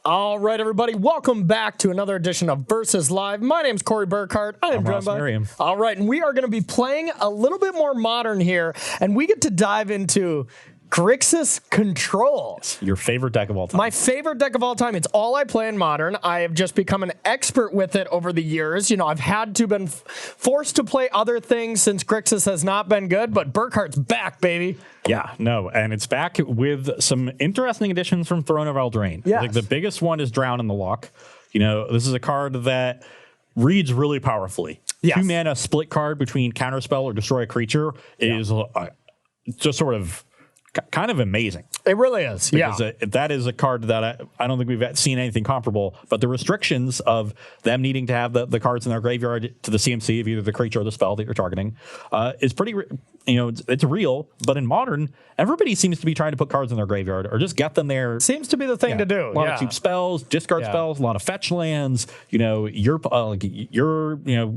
All right, everybody, welcome back to another edition of Versus Live. My name's Corey Burkhart. I am joined by Miriam. All right, and we are going to be playing a little bit more modern here, and we get to dive into Grixis Control. Your favorite deck of all time. My favorite deck of all time. It's all I play in Modern. I have just become an expert with it over the years. You know, I've had to been forced to play other things since Grixis has not been good, but Burkhart's back, baby. Yeah, no, and it's back with some interesting additions from Throne of Eldraine. Yes. Like the biggest one is Drown in the Loch. You know, this is a card that reads really powerfully. Yes. 2 mana split card between counterspell or destroy a creature is just sort of kind of amazing. It really is, because that is a card that I don't think we've seen anything comparable. But the restrictions of them needing to have the cards in their graveyard to the CMC of either the creature or the spell that you're targeting is pretty, it's real. But in Modern, everybody seems to be trying to put cards in their graveyard or just get them there. Seems to be the thing to do. A lot of cheap spells, discard spells, a lot of fetch lands. You know, you're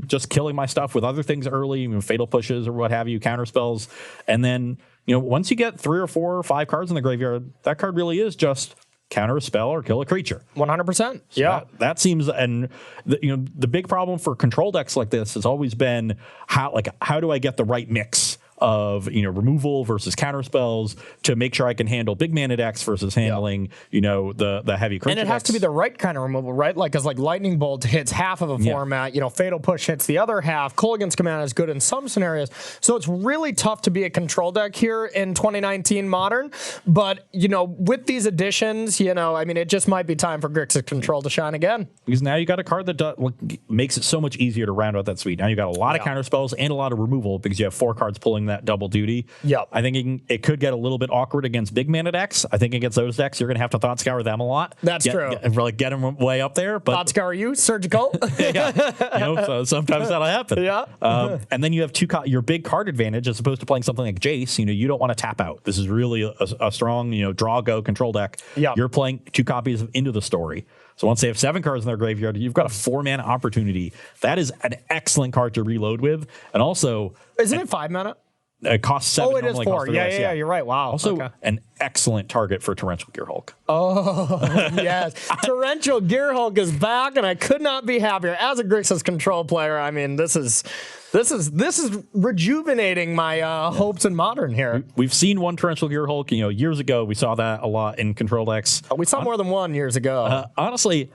just killing my stuff with other things early, fatal pushes or what have you, counter spells, and then. You know, once you get 3 or 4 or 5 cards in the graveyard, that card really is just counter a spell or kill a creature. 100%. So yeah. That seems, and the big problem for control decks like this has always been how do I get the right mix of removal versus counter spells to make sure I can handle big mana decks versus handling the heavy creature. And it has to be the right kind of removal, right? Because Lightning Bolt hits half of a format, Fatal Push hits the other half. Kolaghan's Command is good in some scenarios, so it's really tough to be a control deck here in 2019 Modern. But with these additions, it just might be time for Grixis Control to shine again. Because now you got a card that makes it so much easier to round out that suite. Now you got a lot of counter spells and a lot of removal because you have 4 cards pulling that double duty. Yep. I think it could get a little bit awkward against big mana decks. I think against those decks, you're going to have to Thought Scour them a lot. That's true. Get them way up there. But Thought Scour you? Surgical? so sometimes that'll happen. Yeah. And then you have your big card advantage as opposed to playing something like Jace. You don't want to tap out. This is really a strong, draw go control deck. Yep. You're playing 2 copies of Into the Story. So once they have 7 cards in their graveyard, you've got a 4 mana opportunity. That is an excellent card to reload with. And also, isn't it 5 mana? It costs 7. Oh, it is 4. Yeah, you're right. Wow. Also, an excellent target for Torrential Gearhulk. Oh, yes. Torrential Gearhulk is back, and I could not be happier. As a Grixis Control player, this is rejuvenating my hopes in Modern here. We've seen one Torrential Gearhulk, years ago. We saw that a lot in Control decks. We saw more than one years ago. Honestly,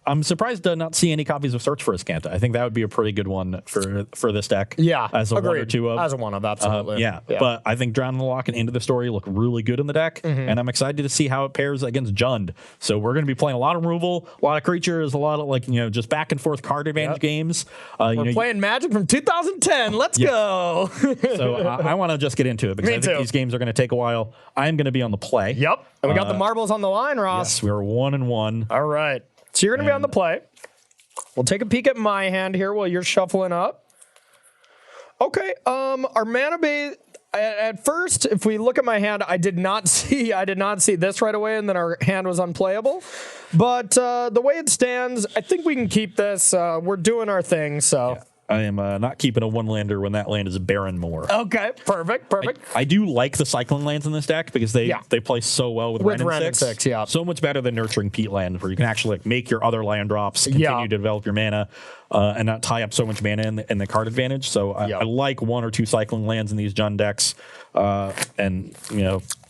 I'm surprised to not see any copies of Search for Azcanta. I think that would be a pretty good one for this deck. Yeah, as a agreed. 1 or 2 of. As a 1 of, absolutely. Yeah, but I think Drown in the Loch and Into the Story look really good in the deck, and I'm excited to see how it pairs against Jund. So we're going to be playing a lot of removal, a lot of creatures, a lot of just back and forth card advantage games. We're playing Magic from 2010. Let's go. So I want to just get into it because I think these games are going to take a while. I'm going to be on the play. Yep, and we got the marbles on the line, Ross. Yes, we were 1-1. All right. So you're going to be on the play. We'll take a peek at my hand here while you're shuffling up. Okay, our mana base, at first, if we look at my hand, I did not see this right away, and then our hand was unplayable. But the way it stands, I think we can keep this. We're doing our thing, so... Yeah. I am not keeping a 1-lander when that land is Baron Moor. Okay, perfect. I do like the cycling lands in this deck because they play so well with Ren and 6. Yeah. So much better than Nurturing Peat land, where you can actually make your other land drops, continue to develop your mana, and not tie up so much mana in the card advantage. So I like 1 or 2 cycling lands in these Jund decks, and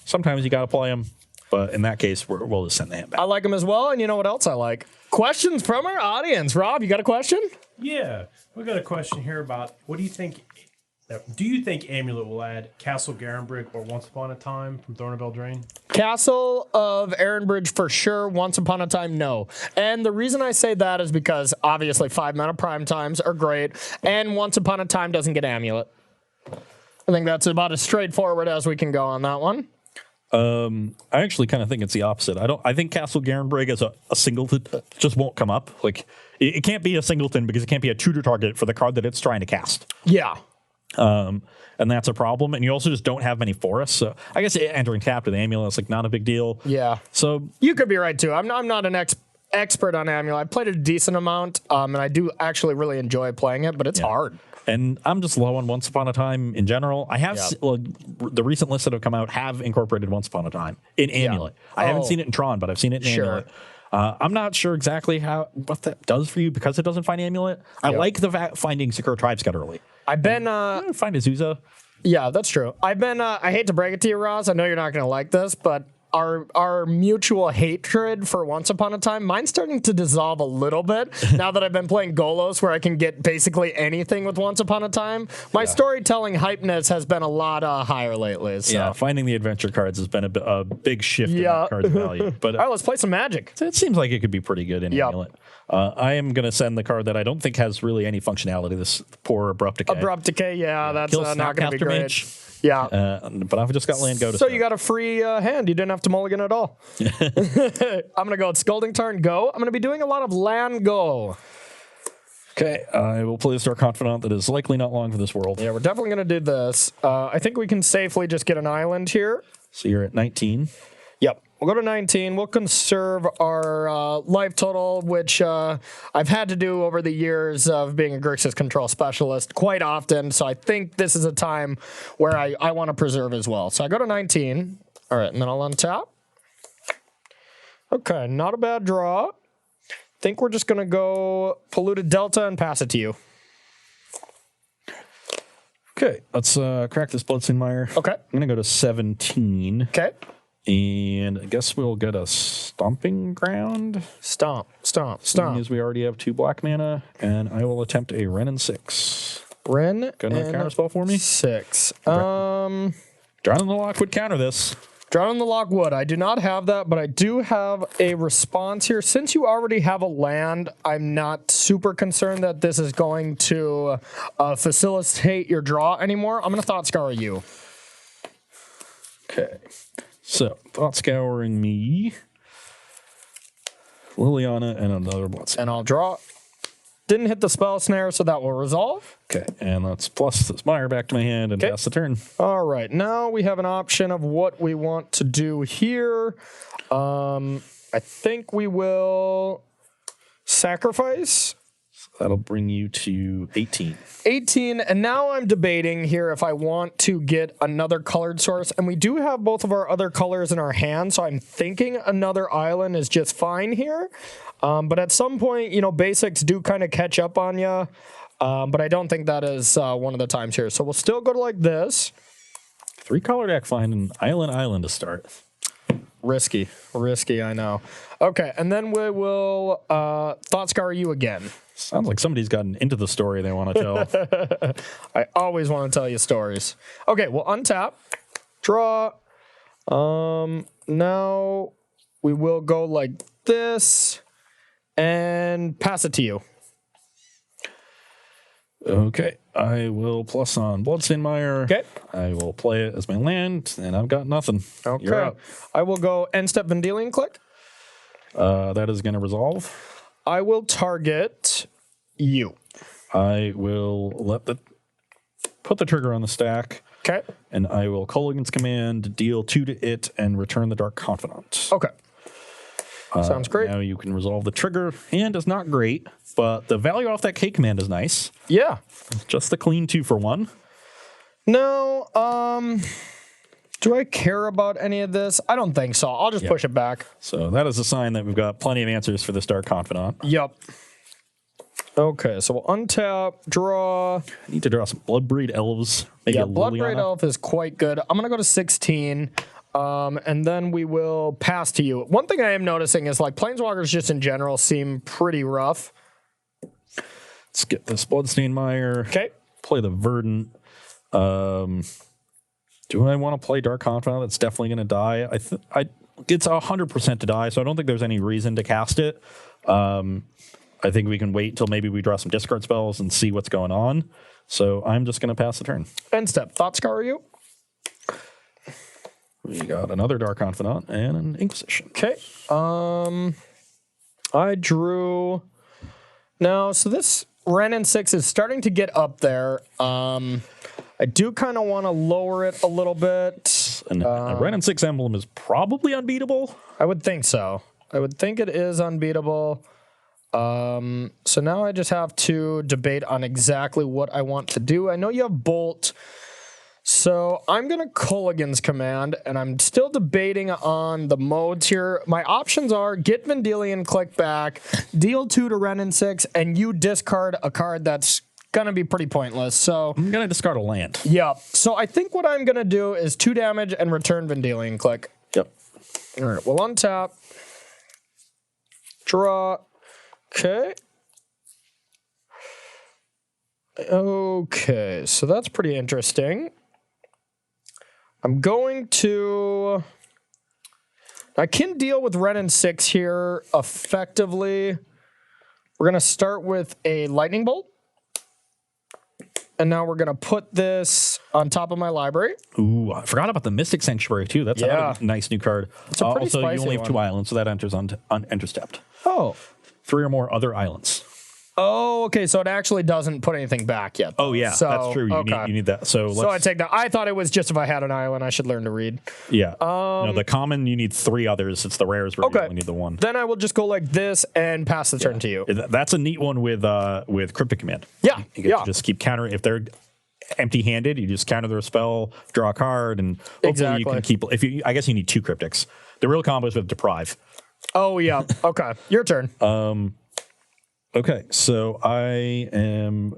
sometimes you got to play them. But in that case, we'll just send the hand back. I like them as well, and you know what else I like? Questions from our audience. Rob, you got a question? Yeah, we got a question here about what do you think? Do you think Amulet will add Castle Garenbrig or Once Upon a Time from Throne of Eldraine? Castle of Ehrenbridge for sure. Once Upon a Time, no. And the reason I say that is because obviously 5 mana prime times are great, and Once Upon a Time doesn't get Amulet. I think that's about as straightforward as we can go on that one. I actually kind of think it's the opposite. I think Castle Garenbrig as a singleton just won't come up. It can't be a singleton because it can't be a tutor target for the card that it's trying to cast. Yeah. And that's a problem. And you also just don't have many forests. So I guess entering tap to the Amulet is not a big deal. Yeah. So you could be right too. I'm not an expert on Amulet. I played it a decent amount, and I do actually really enjoy playing it, but it's hard. And I'm just low on Once Upon a Time in general. I have the recent lists that have come out have incorporated Once Upon a Time in Amulet. I haven't seen it in Tron, but I've seen it in Amulet. I'm not sure exactly what that does for you because it doesn't find Amulet. I like the finding Secure Tribe Scout early. I've been Find Azusa. Yeah, that's true. I've been I hate to break it to you, Ross. I know you're not going to like this, but our mutual hatred for Once Upon a Time, mine's starting to dissolve a little bit now that I've been playing Golos, where I can get basically anything with Once Upon a Time. My storytelling hypeness has been a lot higher lately. So. Yeah, finding the adventure cards has been a big shift in that card's value. But all right, let's play some Magic. It seems like it could be pretty good in Amulet. I am going to send the card that I don't think has really any functionality. This poor Abrupt Decay. Abrupt Decay, that's not going to be great. Mage. Yeah. But I've just got land go to So you got a free hand. You didn't have to mulligan at all. I'm going to go at Scalding Tarn Go. I'm going to be doing a lot of land go. Okay, I will play the Star Confidant that is likely not long for this world. Yeah, we're definitely going to do this. I think we can safely just get an island here. So you're at 19. Yep. We'll go to 19. We'll conserve our life total, which I've had to do over the years of being a Grixis control specialist quite often. So I think this is a time where I want to preserve as well. So I go to 19. All right, and then I'll untap. Okay, not a bad draw. Think we're just going to go Polluted Delta and pass it to you. Okay, let's crack this Bloodstained Mire. Okay. I'm going to go to 17. Okay. And I guess we'll get a Stomping Ground. Stomp. Seeing as we already have 2 black mana, and I will attempt a Wrenn and 6. Wrenn Got another counterspell for me? 6. Drown in the Lock would counter this. Drown in the Lock would. I do not have that, but I do have a response here. Since you already have a land, I'm not super concerned that this is going to facilitate your draw anymore. I'm going to Thought Scour you. Okay. So, Thought Scouring me, Liliana, and another Bloodstained. And I'll draw. Didn't hit the spell snare, so that will resolve. Okay, and let's plus this Mire back to my hand and pass the turn. All right, now we have an option of what we want to do here. I think we will sacrifice. That'll bring you to 18. 18, and now I'm debating here if I want to get another colored source, and we do have both of our other colors in our hand, so I'm thinking another island is just fine here. But at some point, basics do kind of catch up on you, but I don't think that is one of the times here. So we'll still go to like this. 3-color deck, find an island to start. Risky, I know. Okay, and then we will Thought Scour you again. Sounds like somebody's gotten into the story they want to tell. I always want to tell you stories. Okay, we'll untap, draw. Now we will go like this and pass it to you. Okay, I will plus on Bloodstained Mire. Okay. I will play it as my land, and I've got nothing. Okay. You're up. I will go end step Vendilion Click. That is going to resolve. I will target you. I will put the trigger on the stack. Okay. And I will Kolaghan's Command, deal 2 to it, and return the Dark Confidant. Okay. Sounds great. Now you can resolve the trigger. Hand is not great, but the value off that K command is nice. Yeah. Just the clean 2-for-1. No, do I care about any of this? I don't think so. I'll just push it back. So that is a sign that we've got plenty of answers for this Dark Confidant. Yep. Okay, so we'll untap, draw. I need to draw some Bloodbraid Elves. Maybe a Bloodbraid Liliana. Elf is quite good. I'm going to go to 16, and then we will pass to you. One thing I am noticing is like Planeswalkers just in general seem pretty rough. Let's get this Bloodstained Mire. Okay. Play the Verdant. Do I want to play Dark Confidant? That's definitely going to die. It's 100% to die, so I don't think there's any reason to cast it. I think we can wait until maybe we draw some discard spells and see what's going on. So I'm just going to pass the turn. End step. Thought Scour you. We got another Dark Confidant and an Inquisition. Okay. I drew. No, so this Wrenn and 6 is starting to get up there. I do kind of want to lower it a little bit. And a Wrenn and 6 emblem is probably unbeatable. I would think so. I would think it is unbeatable. So now I just have to debate on exactly what I want to do. I know you have Bolt. So I'm going to Culligan's Command, and I'm still debating on the modes here. My options are get Vendilion, click back, deal 2 to Renin 6, and you discard a card that's going to be pretty pointless. So I'm going to discard a land. yeah. So I think what I'm going to do is 2 damage and return Vendilion, click. Yep. All right, we'll untap. Draw. Okay. Okay, so that's pretty interesting. I'm going to... I can deal with Renin 6 here effectively. We're going to start with a Lightning Bolt. And now we're going to put this on top of my library. Ooh, I forgot about the Mystic Sanctuary, too. That's another nice new card. It's a pretty also, you spicy only have one. 2 islands, so that enters on enters tapped. Oh. 3 or more other islands. Oh, okay, so it actually doesn't put anything back yet. Oh, yeah, So, that's true. okay. You need that. So let's... So I take that. I thought it was just if I had an island, I should learn to read. Yeah. No, the common, you need 3 others. It's the rares where you only need the 1. Then I will just go like this and pass the turn to you. That's a neat one with Cryptic Command. Yeah, You get to just keep countering. If they're empty-handed, you just counter their spell, draw a card, and hopefully you can keep... I guess you need 2 Cryptics. The real combo is with Deprive. Oh, yeah. Okay. Your turn. Okay, so I am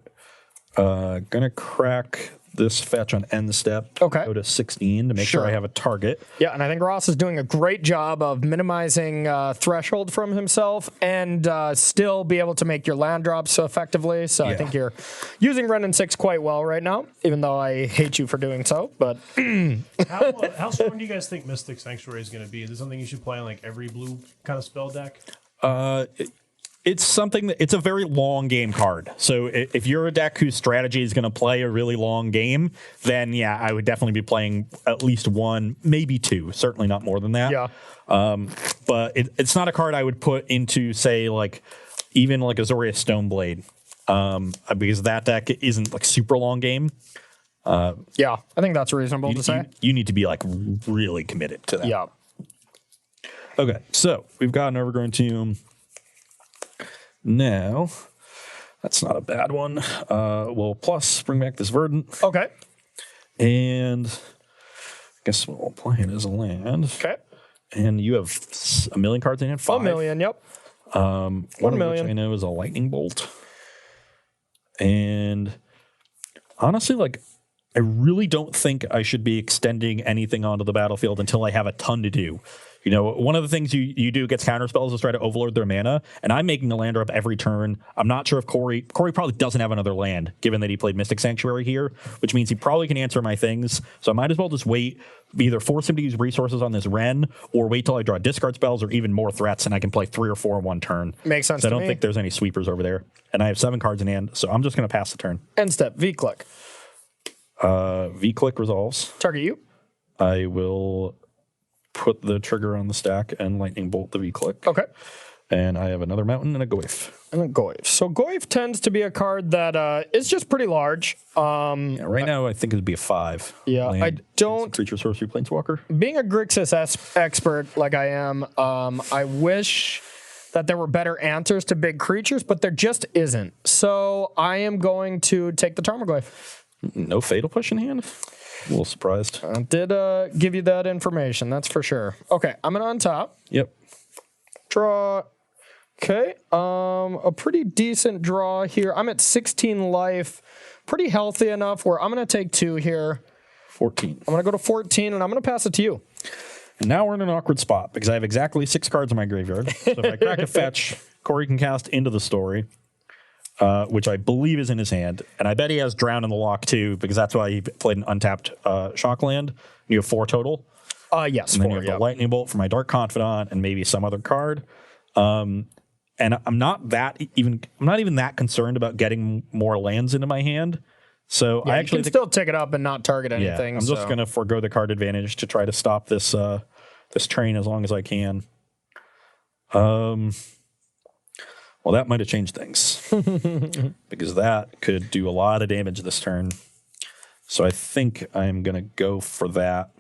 gonna crack this fetch on end step. Okay. Go to 16 to make sure I have a target. Yeah, and I think Ross is doing a great job of minimizing threshold from himself and still be able to make your land drops so effectively. So I think you're using Renin 6 quite well right now, even though I hate you for doing so. But How strong do you guys think Mystic Sanctuary is going to be? Is this something you should play on like every blue kind of spell deck? It's something that it's a very long game card. So if you're a deck whose strategy is going to play a really long game, then yeah, I would definitely be playing at least 1, maybe 2, certainly not more than that. yeah. But it's not a card I would put into, say, like even like Azorius Stoneblade, because that deck isn't like super long game. Yeah, I think that's reasonable to say. You need to be like really committed to that. Yeah. Okay, so we've got an Overgrown Tomb. Now, that's not a bad one. We'll plus bring back this Verdant. Okay. And I guess we'll play it as a land. Okay. And you have a million cards in hand? 5. 1 million, yep. 1 million. Which I know is a Lightning Bolt. And honestly, like, I really don't think I should be extending anything onto the battlefield until I have a ton to do. You know, one of the things you do against counter spells is try to overload their mana, and I'm making a land drop every turn. I'm not sure if Corey probably doesn't have another land, given that he played Mystic Sanctuary here, which means he probably can answer my things. So I might as well just wait, either force him to use resources on this Ren, or wait till I draw discard spells or even more threats, and I can play 3 or 4 in 1 turn. Makes sense So to I don't me. think there's any sweepers over there, and I have 7 cards in hand, so I'm just going to pass the turn. End step, V-click. V-click resolves. Target you. I will put the trigger on the stack and lightning bolt the V-click. Okay. And I have another mountain and a Goyf. And a Goyf. So Goyf tends to be a card that is just pretty large. Right now, I think it'd be a 5. Yeah, land. I don't... Creature, sorcery, planeswalker. Being a Grixis expert like I am, I wish that there were better answers to big creatures, but there just isn't. So I am going to take the Tarmogoyf. No Fatal Push in hand? A little surprised. I did give you that information, that's for sure. Okay, I'm going to untop. Yep. Draw. Okay, a pretty decent draw here. I'm at 16 life. Pretty healthy enough where I'm going to take 2 here. 14. I'm going to go to 14, and I'm going to pass it to you. And now we're in an awkward spot because I have exactly 6 cards in my graveyard. So if I crack a fetch, Corey can cast Into the Story, which I believe is in his hand. And I bet he has Drown in the Lock too, because that's why he played an untapped Shockland. You have 4 total. Yes, And then 4, you have the Lightning Bolt for my Dark Confidant and maybe some other card. And I'm not even that concerned about getting more lands into my hand. So I actually you can still take it up and not target anything. I'm just going to forego the card advantage to try to stop this this train as long as I can. Well, that might have changed things because that could do a lot of damage this turn. So I think I'm going to go for that.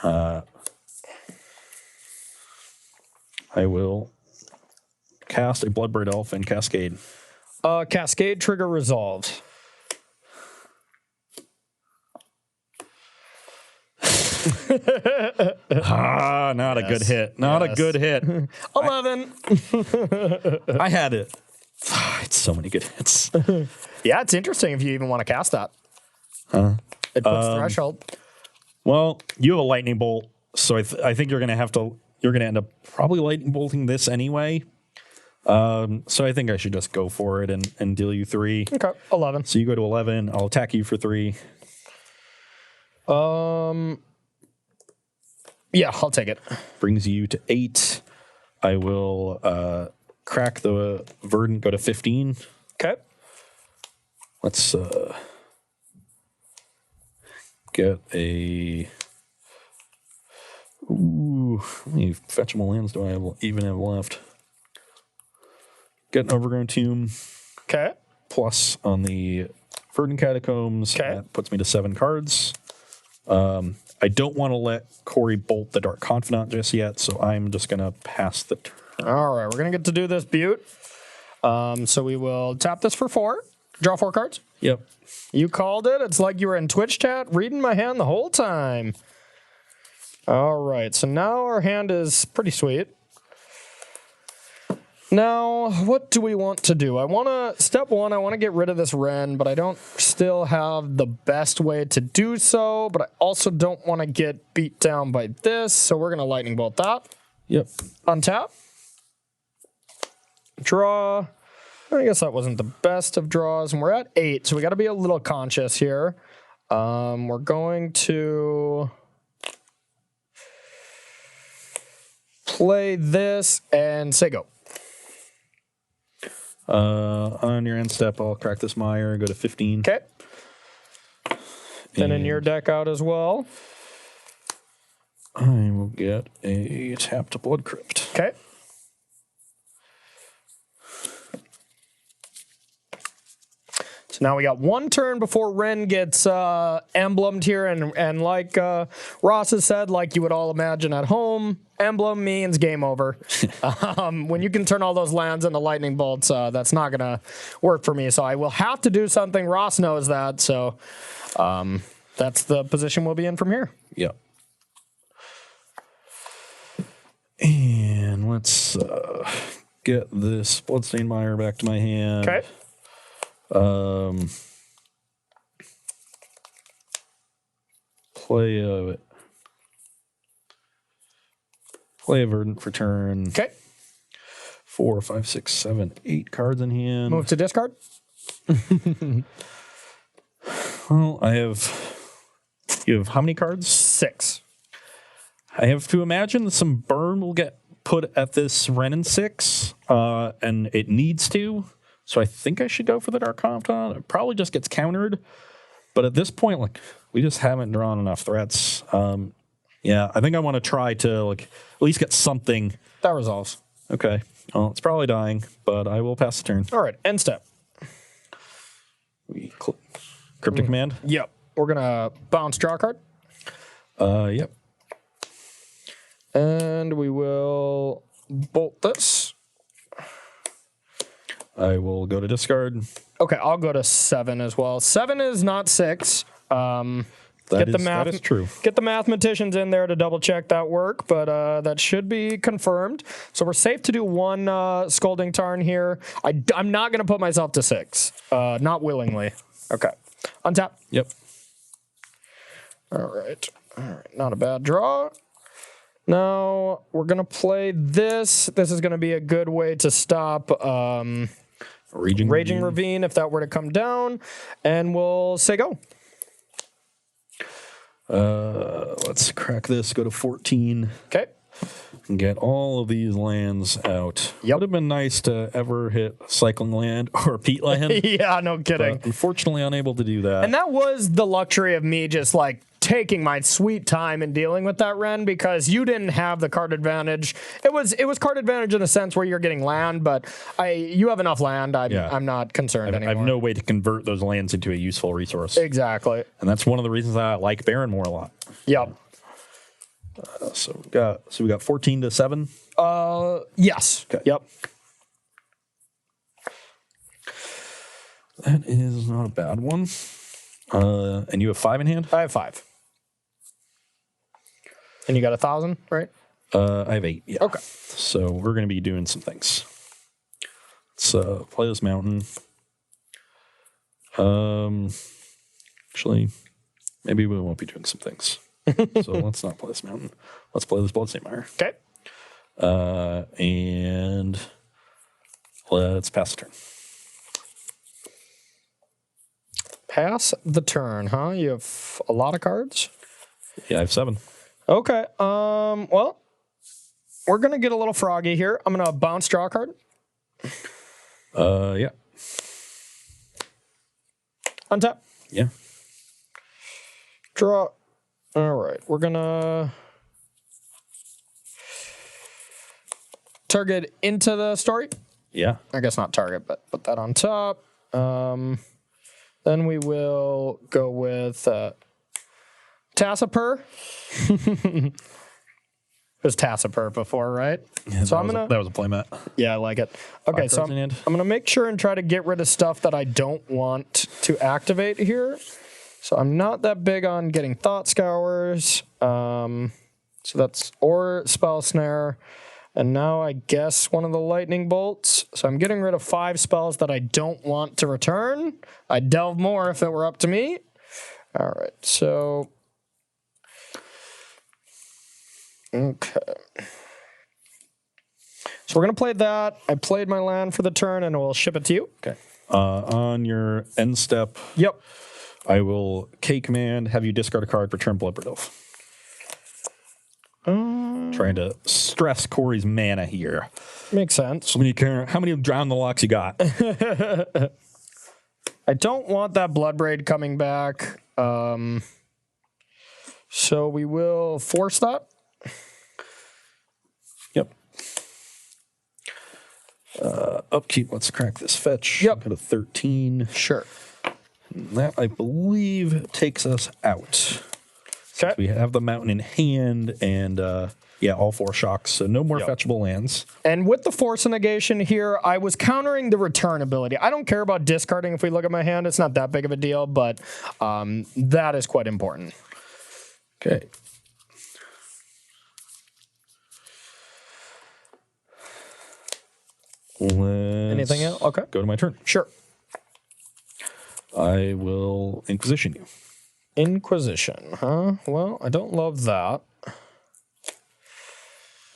I will cast a Bloodbraid Elf and Cascade. Cascade trigger resolves. Not a good hit. Not a good hit. 11. I had it. It's so many good hits. Yeah, it's interesting if you even want to cast that. It puts threshold. Well, you have a lightning bolt, so I think you're going to end up probably lightning bolting this anyway. So I think I should just go for it and deal you 3. Okay, 11. So you go to 11. I'll attack you for 3. Yeah, I'll take it. Brings you to 8. I will crack the verdant, go to 15. Okay. Let's get a. Ooh, how many fetchable lands do I even have left? Get an Overgrown Tomb. Okay. Plus on the Verdant Catacombs. Okay. That puts me to 7 cards. I don't want to let Corey bolt the Dark Confidant just yet, so I'm just going to pass the turn. All right, we're going to get to do this butte. So we will tap this for 4. Draw 4 cards. Yep. You called it. It's like you were in Twitch chat reading my hand the whole time. All right, so now our hand is pretty sweet. Now, what do we want to do? Step 1, I want to get rid of this Wren, but I don't still have the best way to do so, but I also don't want to get beat down by this, so we're going to lightning bolt that. Yep. Untap. Draw. I guess that wasn't the best of draws, and we're at 8, so we got to be a little conscious here. We're going to play this and say go. On your end step, I'll crack this mire, go to 15. Okay. Then in your deck out as well. I will get a tapped Blood Crypt. Okay. So now we got 1 turn before Wren gets emblemed here, and like Ross has said, like you would all imagine at home, emblem means game over. When you can turn all those lands into lightning bolts, that's not gonna work for me. So I will have to do something. Ross knows that, so that's the position we'll be in from here. Yep. And let's get this Bloodstained Mire back to my hand. Okay. Play a Verdant for turn. Okay. 4, 5, 6, 7, 8 cards in hand. Move to discard. Well, you have how many cards? 6. I have to imagine that some burn will get put at this Wren in 6, and it needs to. So I think I should go for the Dark Confidant. It probably just gets countered. But at this point, like, we just haven't drawn enough threats. Yeah, I think I want to try to at least get something. That resolves. Okay. Well, it's probably dying, but I will pass the turn. All right, end step. Cryptic Command? Yep. We're going to bounce draw a card. Yep. And we will bolt this. I will go to discard. Okay, I'll go to 7 as well. 7 is not 6. That is true. Get the mathematicians in there to double check that work, but that should be confirmed. So we're safe to do 1 Scolding Tarn here. I'm not going to put myself to 6, not willingly. Okay, untap. Yep. All right, not a bad draw. Now we're going to play this. This is going to be a good way to stop Raging Ravine if that were to come down, and we'll say go. Let's crack this, go to 14. Okay. And get all of these lands out. Yep. Would have been nice to ever hit Cycling Land or Peat Land. Yeah, no kidding. But unfortunately, unable to do that. And that was the luxury of me just taking my sweet time and dealing with that Wren, because you didn't have the card advantage. It was card advantage in a sense where you're getting land, but you have enough land. I'm not concerned anymore. I have no way to convert those lands into a useful resource. Exactly. And that's one of the reasons I like Barrenmoor a lot. Yep. So we got 14 to 7. Yes. Okay. Yep. That is not a bad one. And you have 5 in hand? I have 5. And you got 1,000, right? I have 8. Yeah. Okay. So we're going to be doing some things. Let's play this mountain. Actually, maybe we won't be doing some things. So let's not play this mountain. Let's play this Bloodstained Mire. Okay. And let's pass the turn. Pass the turn, huh? You have a lot of cards? Yeah, I have 7. Okay. Well, we're gonna get a little froggy here. I'm gonna bounce, draw a card. Yeah. Untap. Yeah. Draw. All right. We're gonna target into the story. Yeah. I guess not target, but put that on top. Then we will go with Tassipur. It was Tassipur before, right? Yeah, so that was a playmat. Yeah, I like it. Okay, so I'm gonna make sure and try to get rid of stuff that I don't want to activate here. So I'm not that big on getting Thought Scours. So that's or Spell Snare. And now I guess one of the Lightning Bolts. So I'm getting rid of 5 spells that I don't want to return. I'd delve more if it were up to me. All right, so... Okay. So we're going to play that. I played my land for the turn, and we'll ship it to you. Okay. On your end step, Yep. I will K-command, have you discard a card, return Bloodbraid Elf. Trying to stress Corey's mana here. Makes sense. How many Drown the Locks you got? I don't want that Bloodbraid coming back. So we will force that. Yep. Upkeep, let's crack this fetch. Yep. Got a 13. Sure. That, I believe, takes us out. Okay. We have the mountain in hand, and all 4 shocks, so no more fetchable lands. And with the force and negation here, I was countering the return ability. I don't care about discarding if we look at my hand. It's not that big of a deal, but that is quite important. Okay. Anything else? Okay. Go to my turn. Sure. I will Inquisition you. Inquisition, huh? Well, I don't love that.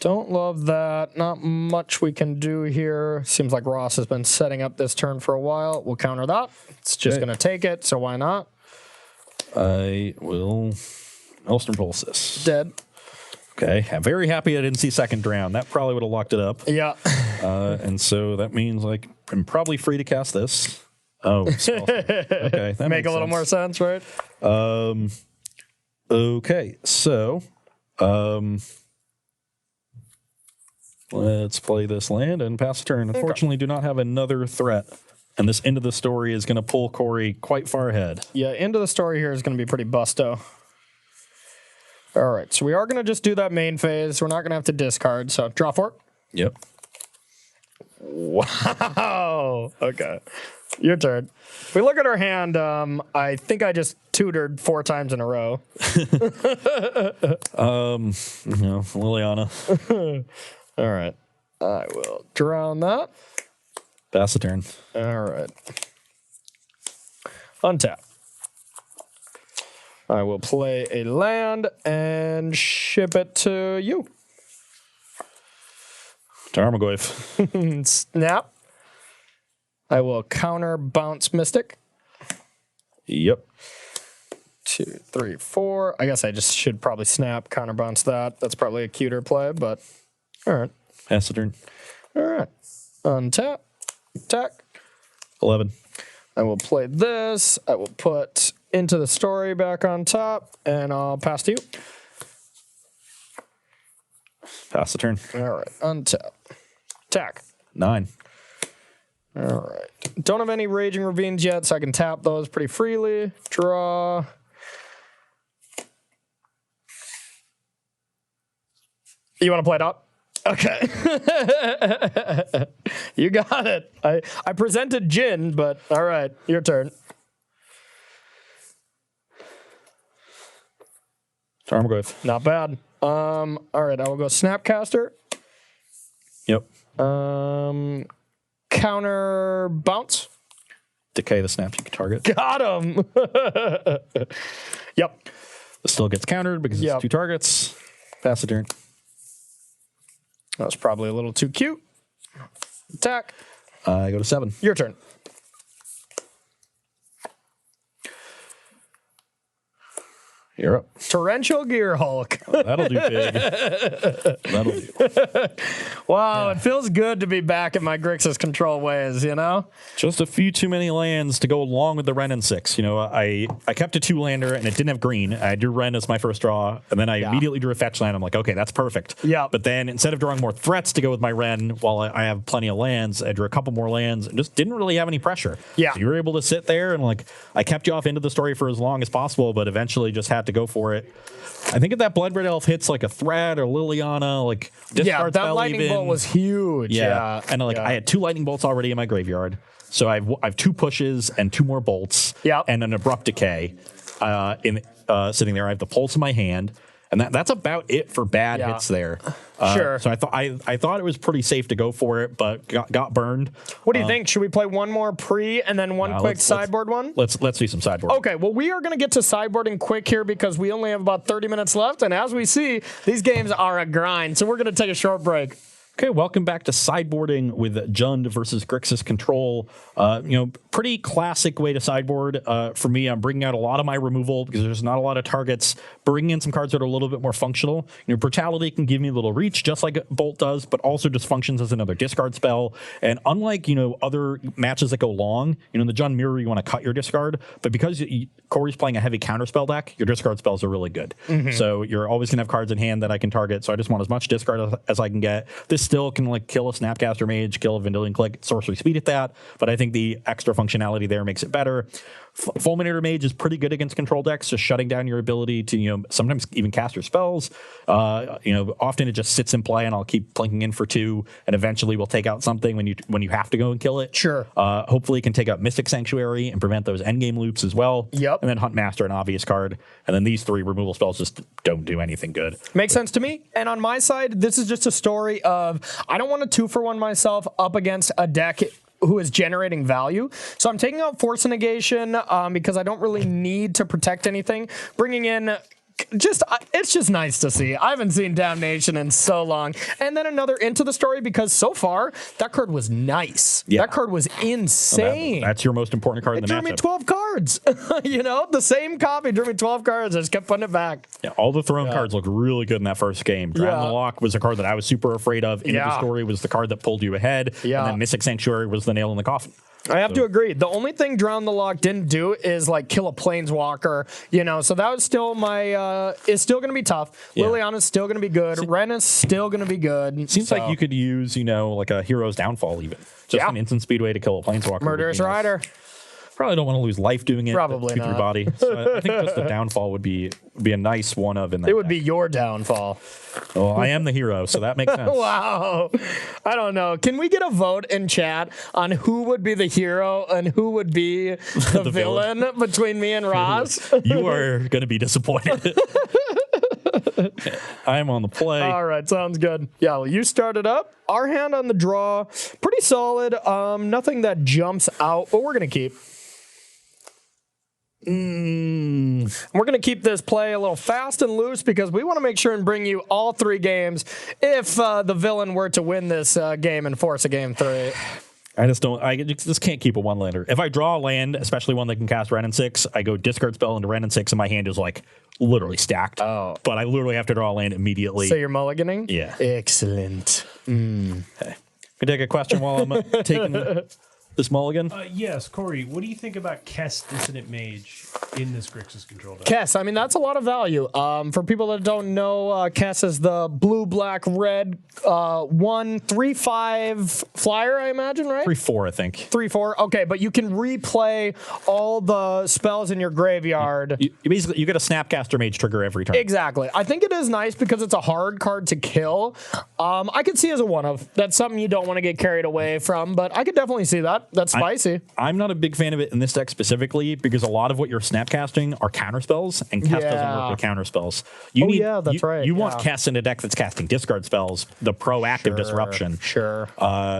Don't love that. Not much we can do here. Seems like Ross has been setting up this turn for a while. We'll counter that. It's just going to take it, so why not? I will Elstern Pulse this. Dead. Okay. I'm very happy I didn't see second drown. That probably would have locked it up. Yeah. And so that means like I'm probably free to cast this. Oh, spell. Okay. That Make a little more sense, right? Okay. So, let's play this land and pass the turn. Unfortunately, do not have another threat. And this end of the story is going to pull Corey quite far ahead. Yeah, end of the story here is going to be pretty busto. All right, so we are going to just do that main phase. We're not going to have to discard, so draw 4. Yep. Wow. Okay. Your turn. If we look at our hand, I think I just tutored 4 times in a row. Liliana. All right. I will drown that. Pass the turn. All right. Untap. I will play a land and ship it to you. Tarmogoyf. Snap. I will counter bounce Mystic. Yep. 2, 3, 4. I guess I just should probably snap, counter bounce that. That's probably a cuter play, but all right. Pass the turn. All right. Untap. Attack. 11. I will play this. I will put Into the Story back on top, and I'll pass to you. Pass the turn. All right. Untap. Attack. 9. All right. Don't have any Raging Ravines yet, so I can tap those pretty freely. Draw. You want to play it up? Okay. You got it. I presented Jin, but all right, your turn. Tarmogoyf. Not bad. All right, I will go Snapcaster. Yep. Counter bounce. Decay the snaps you can target. Got him. Yep. It still gets countered because it's 2 targets. Pass the turn. That was probably a little too cute. Attack. I go to 7. Your turn. You're up. Torrential Gear Hulk. That'll do big. That'll do. Wow, it feels good to be back in my Grixis control ways, you know? Just a few too many lands to go along with the Ren and 6. You know, I kept a 2-lander and it didn't have green. I drew Ren as my first draw, and then I immediately drew a fetch land. I'm like, okay, that's perfect. Yeah. But then instead of drawing more threats to go with my Ren while I have plenty of lands, I drew a couple more lands and just didn't really have any pressure. Yeah. So you were able to sit there and like, I kept you off into the story for as long as possible, but eventually just had to go for it. I think if that Blood Red Elf hits like a Thread or Liliana, like discard that spell lightning even, bolt was huge. Yeah. And like I had 2 lightning bolts already in my graveyard. So I've 2 pushes and 2 more bolts. Yep. And an abrupt decay sitting there. I have the pulse in my hand. And that's about it for bad hits there. Sure. So I thought it was pretty safe to go for it, but got burned. What do you think? Should we play one more pre and then one quick sideboard one? Let's do some sideboard. Okay, well, we are going to get to sideboarding quick here because we only have about 30 minutes left. And as we see, these games are a grind. So we're going to take a short break. Okay, welcome back to Sideboarding with Jund versus Grixis Control. Pretty classic way to sideboard. For me, I'm bringing out a lot of my removal because there's not a lot of targets. Bringing in some cards that are a little bit more functional. Brutality can give me a little reach, just like Bolt does, but also just functions as another discard spell. And unlike, other matches that go long, in the Jund Mirror, you want to cut your discard. But because Corey's playing a heavy counterspell deck, your discard spells are really good. Mm-hmm. So you're always going to have cards in hand that I can target. So I just want as much discard as I can get. This still can kill a Snapcaster Mage, kill a Vendilion Click, sorcery speed at that, but I think the extra functionality there makes it better. Fulminator Mage is pretty good against control decks, just shutting down your ability to sometimes even cast your spells. Often it just sits in play, and I'll keep plinking in for 2, and eventually we'll take out something when you have to go and kill it. Sure. Hopefully it can take out Mystic Sanctuary and prevent those endgame loops as well. Yep. And then Hunt Master, an obvious card, and then these 3 removal spells just don't do anything good. Makes sense to me. And on my side, this is just a story of I don't want a 2-for-1 myself up against a deck who is generating value. So I'm taking out Force Negation because I don't really need to protect anything. Bringing in it's just nice to see. I haven't seen Damnation in so long. And then another Into the Story because so far that card was nice. Yeah. That card was insane. That's your most important card in the matchup. It drew me 12 cards. The same copy drew me 12 cards. I just kept putting it back. Yeah, all the throne cards look really good in that first game. Drown the Lock was a card that I was super afraid of. Into the Story was the card that pulled you ahead. Yeah. And then Mystic Sanctuary was the nail in the coffin. I have to agree. The only thing Drown the Lock didn't do is kill a Planeswalker, so that was still it's still going to be tough. Yeah. Liliana's still going to be good. Ren is still going to be good. Seems like you could use, like a Hero's Downfall even. Just an instant speed way to kill a Planeswalker. Murderous Rider. Probably don't want to lose life doing it. Probably not. Your body. So I think just the downfall would be a nice one of in that. It would be your downfall. Well, I am the hero, so that makes sense. Wow. I don't know. Can we get a vote in chat on who would be the hero and who would be the villain between me and Ross? You are going to be disappointed. I'm on the play. All right, sounds good. Yeah, well, you started up. Our hand on the draw, pretty solid. Nothing that jumps out, but we're going to keep. We're going to keep this play a little fast and loose because we want to make sure and bring you all 3 games if the villain were to win this game and force a game 3. I just can't keep a 1-lander. If I draw a land, especially one that can cast Ren and 6, I go discard spell into Ren and 6, and my hand is literally stacked. Oh. But I literally have to draw a land immediately. So you're mulliganing? Yeah. Excellent. Okay. Can I take a question while I'm taking this mulligan? Yes, Corey, what do you think about Kess Dissident Mage in this Grixis control deck? Kess, that's a lot of value. For people that don't know, Kess is the blue, black, red, 1/3/5 flyer, I imagine, right? 3/4, I think. 3/4. Okay, but you can replay all the spells in your graveyard. You basically get a Snapcaster Mage trigger every turn. Exactly. I think it is nice because it's a hard card to kill. I could see as a 1-of. That's something you don't want to get carried away from, but I could definitely see that. that's spicy. I'm not a big fan of it in this deck specifically because a lot of what you're snapcasting are counter spells, and Kess doesn't work with counter spells. That's right. You want Kess in a deck that's casting discard spells, the proactive disruption. Sure.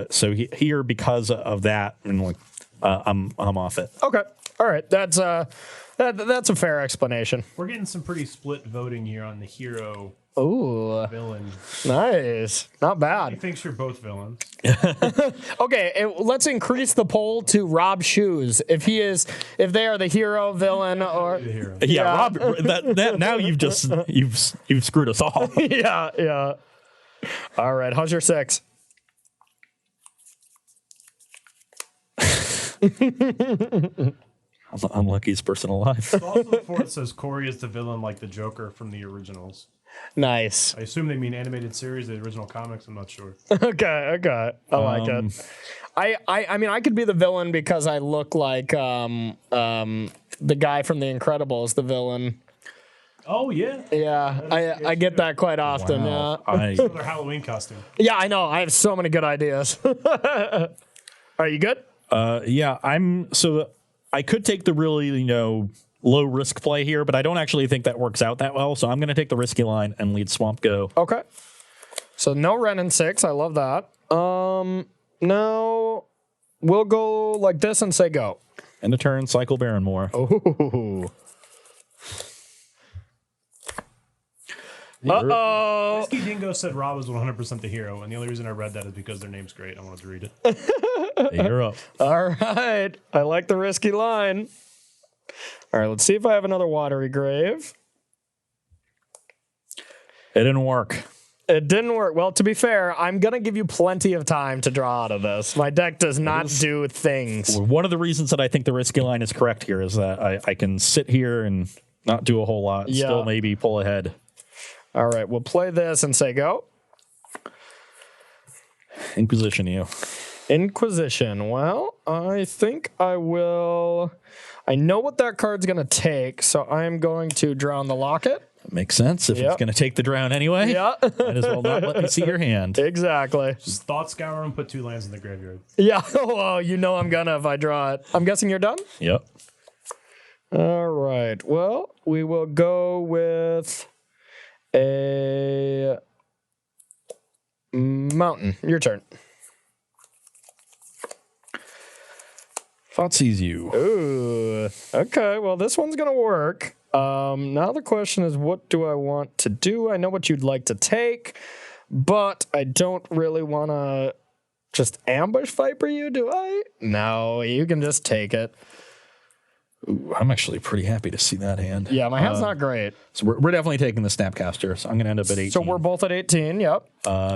So here, because of that, and I'm off it. Okay. All right. That's a fair explanation. We're getting some pretty split voting here on the hero Ooh, villain. nice. Not He bad. thinks you're both villains. Okay, let's increase the poll to Rob Shoes. If they are the hero, villain, or The hero. Yeah, Yeah. Rob. That now you've screwed us all. yeah. All right. How's your 6? Unluckiest person alive. Also, the fourth says Corey is the villain like the Joker from the originals. Nice. I assume they mean animated series, the original comics. I'm not sure. Okay. I like it. I mean, I could be the villain because I look like the guy from The Incredibles, the villain. Oh yeah, Yeah, I get that quite often. Wow. another Halloween costume. Yeah, I know. I have so many good ideas. Are you good? Yeah, I could take the really, low risk play here, but I don't actually think that works out that well. So I'm going to take the risky line and lead Swamp Go. Okay. So no Ren in 6. I love that. Now we'll go like this and say go. End of turn, cycle Baronmore. Ooh. Uh-oh. Whiskey Dingo said Rob was 100% the hero, and the only reason I read that is because their name's great. I wanted to read it. Hey, you're up. All right. I like the risky line. All right, let's see if I have another Watery Grave. It didn't work. It didn't work. Well, to be fair, I'm going to give you plenty of time to draw out of this. My deck does not do things. One of the reasons that I think the risky line is correct here is that I can sit here and not do a whole lot, Yeah. still maybe pull ahead. All right, we'll play this and say go. Inquisition you. Inquisition. Well, I think I will. I know what that card's going to take, so I am going to draw on the locket. That makes sense if Yep. it's going to take the drown anyway. Yeah. Might as well not let me see your hand. Exactly. Just thought scour and put 2 lands in the graveyard. Yeah. Well, you know I'm going to if I draw it. I'm guessing you're done? Yep. All right. Well, we will go with a mountain. Your turn. Thoughtseize you. Ooh. Okay. Well, this one's going to work. Now the question is, what do I want to do? I know what you'd like to take, but I don't really want to just ambush Viper you, do I? No, you can just take it. Ooh, I'm actually pretty happy to see that hand. Yeah, my hand's not great. So we're definitely taking the Snapcaster. So I'm going to end up at 18. So we're both at 18. Yep.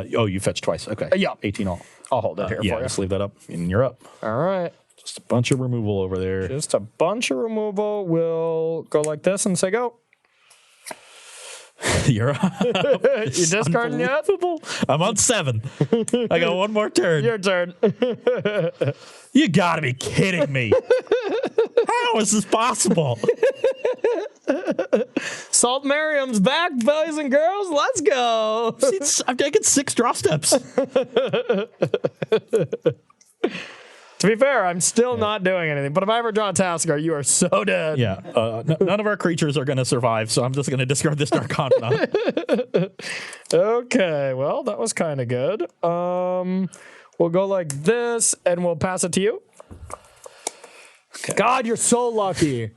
You fetched twice. Okay. Yeah. 18 all. I'll hold it here Yeah, for you. just leave that up and you're up. All right. Just a bunch of removal over there. Just a bunch of removal. We'll go like this and say go. You're up. You discarding yet? I'm on 7. I got one more turn. Your turn. You gotta be kidding me. How is this possible? Salt Merriam's back, boys and girls. Let's go. I'm taking 6 draw steps. To be fair, I'm still not doing anything. But if I ever draw a Taskar, you are so dead. Yeah. None of our creatures are going to survive, so I'm just going to discard this Dark Confidant. Okay. Well, that was kind of good. We'll go like this, and we'll pass it to you. Okay. God, you're so lucky.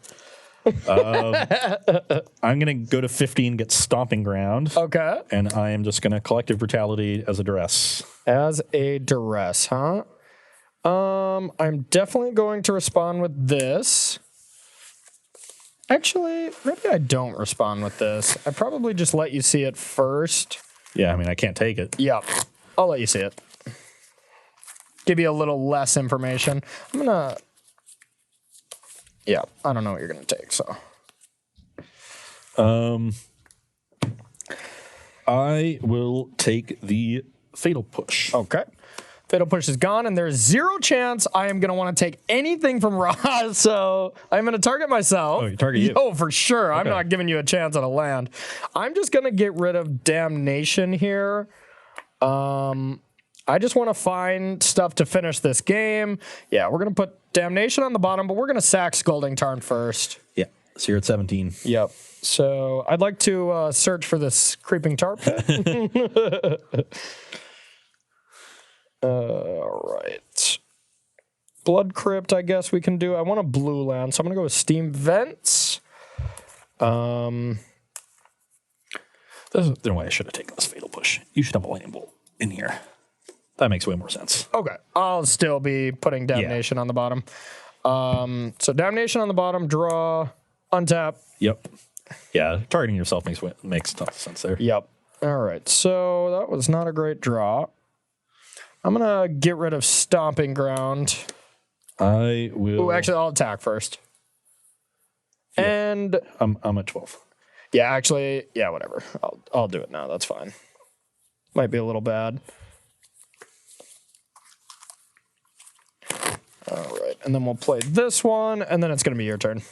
I'm going to go to 15, get Stomping Ground. Okay. And I am just going to Collective Brutality as a duress. As a duress, huh? I'm definitely going to respond with this. Actually, maybe I don't respond with this. I probably just let you see it first. Yeah, I mean, I can't take it. Yep. I'll let you see it. Give you a little less information. I'm gonna... Yeah, I don't know what you're gonna take, so... I will take the Fatal Push. Okay. Fatal Push is gone, and there's 0 chance I am going to want to take anything from Roz, so I'm going to target myself. Oh, you target you. Oh, for sure. I'm Okay. not giving you a chance on a land. I'm just going to get rid of Damnation here. I just want to find stuff to finish this game. Yeah, we're going to put Damnation on the bottom, but we're going to sack Scalding Tarn first. Yeah. So you're at 17. Yep. So I'd like to search for this Creeping Tar Pit. All right. Blood Crypt, I guess we can do. I want a blue land, so I'm going to go with Steam Vents. There's no way I should have taken this Fatal Push. You should have a Lightning Bolt in here. That makes way more sense. Okay. I'll still be putting Damnation on the bottom. So Damnation on the bottom, draw, untap. Yep. Yeah, targeting yourself makes tough sense there. Yep. All right. So that was not a great draw. I'm going to get rid of Stomping Ground. I will. Oh, actually, I'll attack first. Yeah. And I'm at 12. yeah, actually, yeah, whatever. I'll do it now. That's fine. Might be a little bad. All right, and then we'll play this one, and then it's going to be your turn.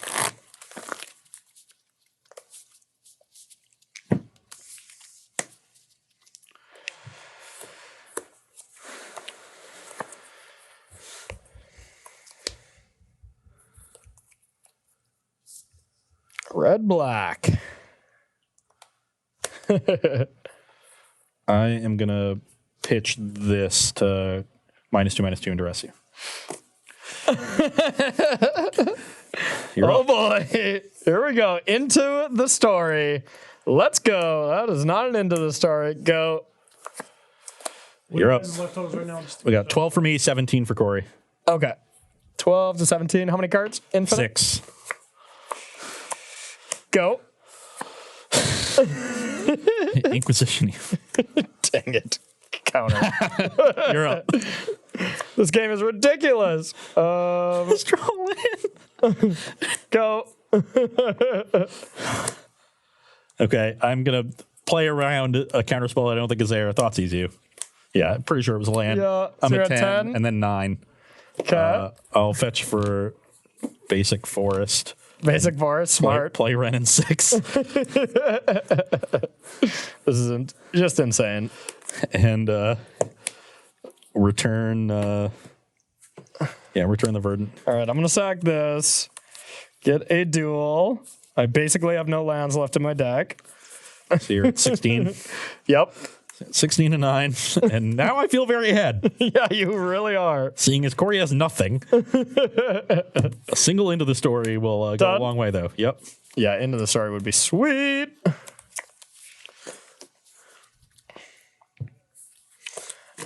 Red, black. I am going to pitch this to -2/-2 and duress you. You're Oh up. boy, here we go. Into the story. Let's go. That is not an into the story. Go. You're up. What totals right now? Just We got 12 for me, 17 for Corey. Okay. 12 to 17. How many cards? Infinite? 6. Go. Inquisition. Dang it. Counter. You're up. This game is ridiculous. Stroll in. Go. Okay, I'm going to play around a counterspell I don't think is there. Thoughtseize you. Yeah, I'm pretty sure it was a land. Yeah, I'm so you're at at 10, 10? and then 9. Okay. I'll fetch for basic forest. Basic forest. Smart. Play Ren in 6. This isn't just insane. And return return the Verdant. All right, I'm going to sack this. Get a duel. I basically have no lands left in my deck. So you're at 16. Yep. 16 to 9. And now I feel very ahead. Yeah, you really are. Seeing as Corey has nothing. A single into the story will go a Done. long way, though. Yep. Yeah, into the story would be sweet.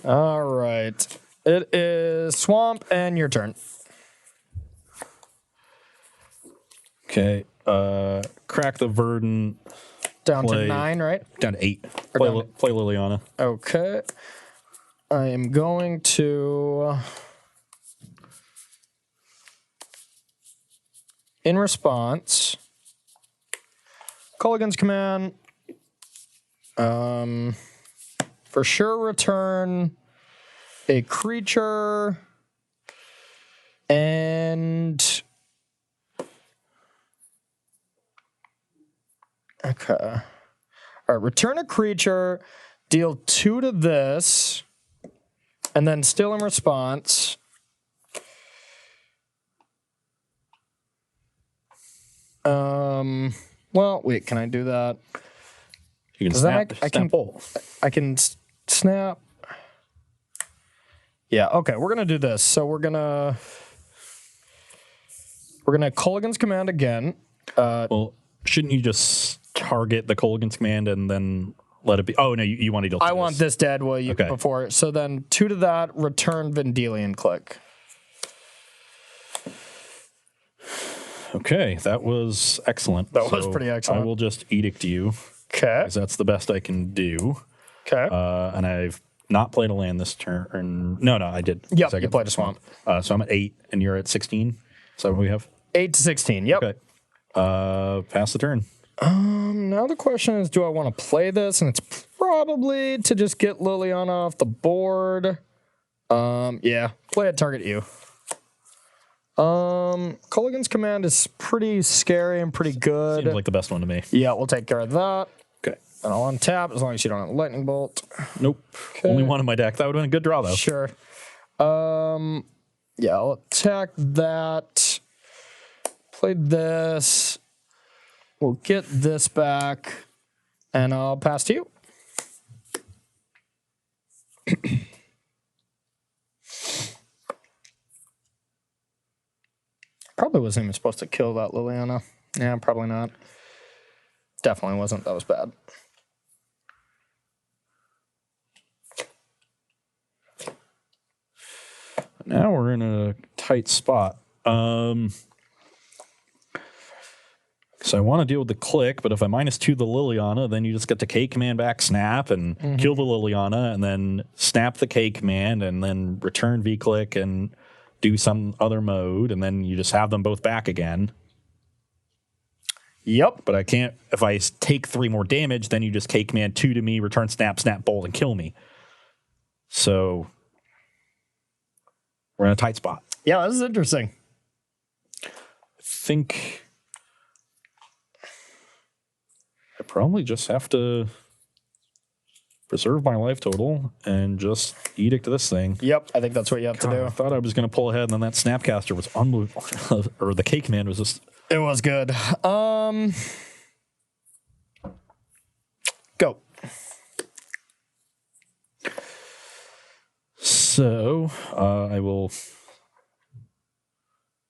All right. It is Swamp and your turn. Okay. Crack the Verdant. Down Play. to 9, right? Down to 8. Or Play, down to- play Liliana. Okay. I am going to... In response, Culligan's Command. For sure return a creature and... Okay. All right, return a creature, deal 2 to this, and then still in response. Well, wait, can I do that? You can Does that snap, make- I can- pull. I can snap. Yeah, okay, we're gonna do this. So we're gonna Culligan's Command again. Well, shouldn't you just target the Colgan's Command and then let it be? Oh, no, you want to deal I want this dead Okay. before. So then 2 to that, return Vendilion Click. Okay, that was excellent. That was pretty excellent. I will just edict you, Okay. because that's the best I can do. Okay. And I've not played a land this turn. No, I did. Yep, Second. you played a swamp. So I'm at 8, and you're at 16. So what we have? 8 to 16. Yep. Okay. Pass the turn. Now the question is, do I want to play this? And it's probably to just get Liliana off the board. Yeah, play it, target you. Culligan's Command is pretty scary and pretty good. Seems like the best one to me. Yeah, we'll take care of that. Okay. And I'll untap as long as you don't have lightning bolt. Nope. Only one in my deck. That would have been a good draw, though. Sure. Yeah, I'll attack that. Play this. We'll get this back. And I'll pass to you. Probably wasn't even supposed to kill that Liliana. Yeah, probably not. Definitely wasn't. That was bad. Now we're in a tight spot. So I want to deal with the click, but if I -2 the Liliana, then you just get the K command back, snap, and kill the Liliana, and then snap the K command, and then return V click and do some other mode, and then you just have them both back again. Yep. But I can't, if I take 3 more damage, then you just K command 2 to me, return snap, snap, bolt, and kill me. So we're in a tight spot. Yeah, this is interesting. I think I probably just have to preserve my life total and just edict this thing. Yep, I think that's what you have to do. I thought I was going to pull ahead, and then that Snapcaster was unbelievable. Or the K command was just... It was good. Go. So, I will...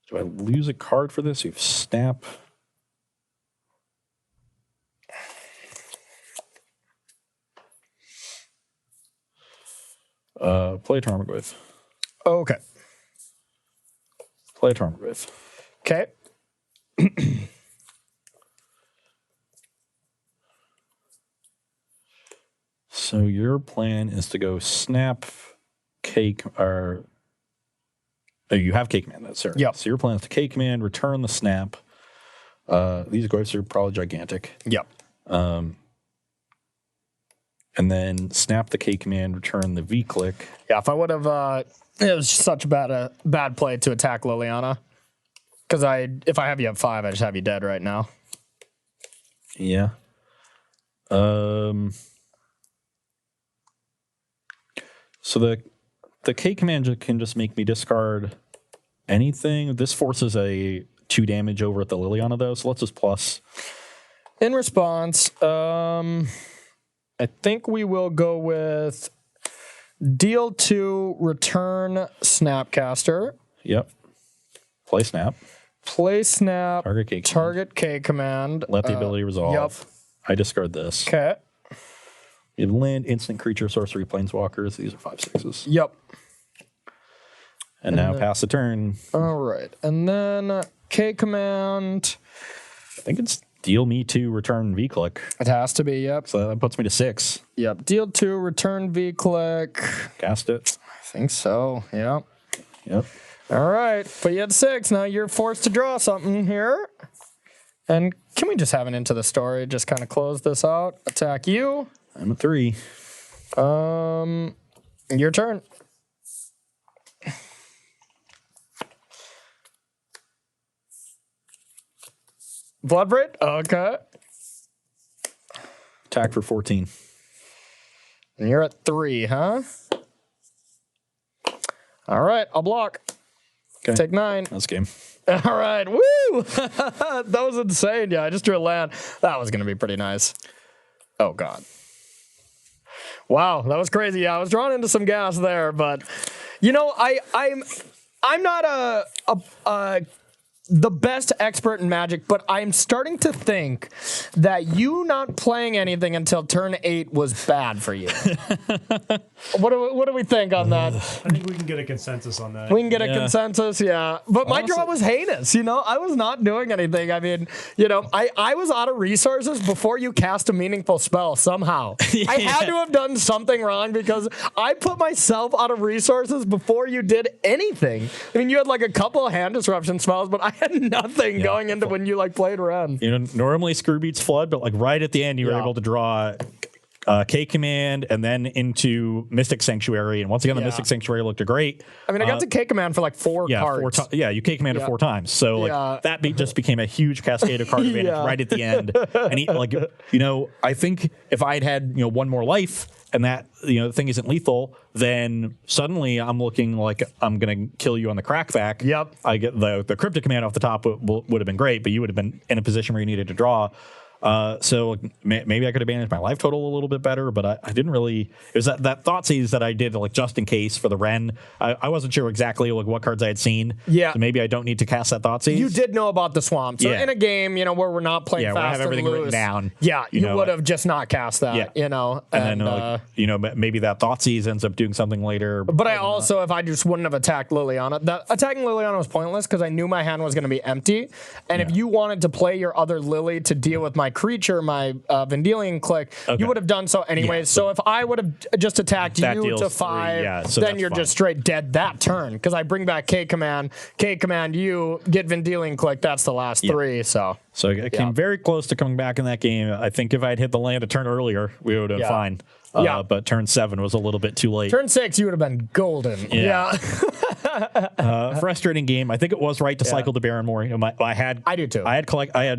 Do I lose a card for this? You have Snap... Play Tarmogoyf. Okay. Play Tarmogoyf. Okay. So your plan is to go snap cake or oh, you have cake command, that's sorry. Yep. So your plan is to cake command, return the snap. These ghosts are probably gigantic. Yep. And then snap the K command, return the V click. Yeah, if I would have, it was such a bad play to attack Liliana. Because if I have you at 5, I just have you dead right now. Yeah. So the K command can just make me discard anything. This forces a 2 damage over at the Liliana though, so let's just plus. In response, I think we will go with deal 2, return Snapcaster. Yep. Play snap. Play snap. Target K command. Target K command. Let the ability resolve. Yep. I discard this. Okay. You have land, instant creature, sorcery, planeswalkers. These are 5/6s. Yep. And now pass the turn. All right. And then K command. I think it's deal me 2, return V click. It has to be, yep. So that puts me to 6. Yep. Deal 2, return V click. Cast it. I think so, yep. Yep. All right. But you had 6. Now you're forced to draw something here. And can we just have an into the story? Just kind of close this out. Attack you. I'm at 3. Your turn. Blood Braid? Okay. Attack for 14. And you're at 3, huh? All right, I'll block. Okay. Take 9. That's game. All right, woo! That was insane. Yeah, I just drew a land. That was going to be pretty nice. Oh, God. Wow, that was crazy. Yeah, I was drawn into some gas there, but you know, I'm not the best expert in Magic, but I'm starting to think that you not playing anything until turn 8 was bad for you. What do we think on that? I think we can get a consensus on that. We can get a consensus, yeah. But my draw was heinous, you know? I was not doing anything. I mean, you know, I was out of resources before you cast a meaningful spell somehow. Yeah. I had to have done something wrong because I put myself out of resources before you did anything. I mean, you had like a couple of hand disruption spells, but I had nothing going into when you like played Ren. You know, normally screw beats flood, but like right at the end you were able to draw K Command, and then into Mystic Sanctuary. And once again, the Mystic Sanctuary looked great. I mean, I got to K Command for like 4 cards. You K Commanded 4 times. So like that just became a huge cascade of card advantage right at the end. And I think if I had one more life and that the thing isn't lethal, then suddenly I'm looking like I'm gonna kill you on the crackback. Yep. I get the Cryptic Command off the top would have been great, but you would have been in a position where you needed to draw. So maybe I could have managed my life total a little bit better, but I didn't really. It was that Thoughtseize that I did just in case for the Ren. I wasn't sure exactly what cards I had seen. Yeah. So maybe I don't need to cast that Thoughtseize. You did know about the swamp. So in a game, where we're not playing fast where I have everything and loose, written down. Yeah, you would have just not cast that. Yeah. And then maybe that Thoughtseize ends up doing something later. But I also, if I just wouldn't have attacked Liliana, attacking Liliana was pointless because I knew my hand was going to be empty. And if you wanted to play your other Lily to deal with my creature, my Vendilion Click, you would have done so anyways. So if I would have just attacked you to 5, then you're just straight dead that turn because I bring back K Command, you get Vendilion Click. That's the last 3. So it came very close to coming back in that game. I think if I'd hit the land a turn earlier, we would have been fine. But turn 7 was a little bit too late. Turn 6, you would have been golden. Yeah. Frustrating game. I think it was right to cycle the Baronmore. I do too. I had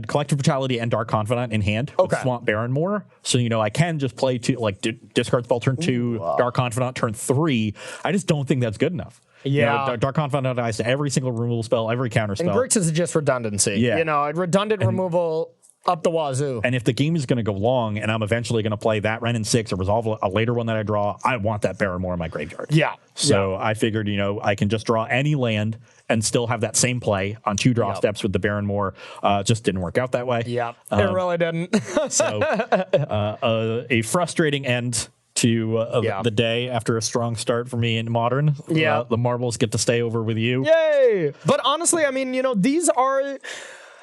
Collective Brutality and Dark Confidant in hand. With Swamp Baronmore. So I can just play discard spell turn 2, Dark Confidant turn 3. I just don't think that's good enough. Yeah. Dark Confidant dies to every single removal spell, every counter spell. And Grixis is just redundancy. Yeah. Redundant removal up the wazoo. And if the game is going to go long and I'm eventually going to play that Ren in 6 or resolve a later one that I draw, I want that Baronmore in my graveyard. Yeah. So I figured, I can just draw any land and still have that same play on 2 draw steps with the Baronmore. Just didn't work out that way. Yeah, it really didn't. So a frustrating end to the day after a strong start for me in Modern. The marbles get to stay over with you. Yay! But honestly, I mean, these are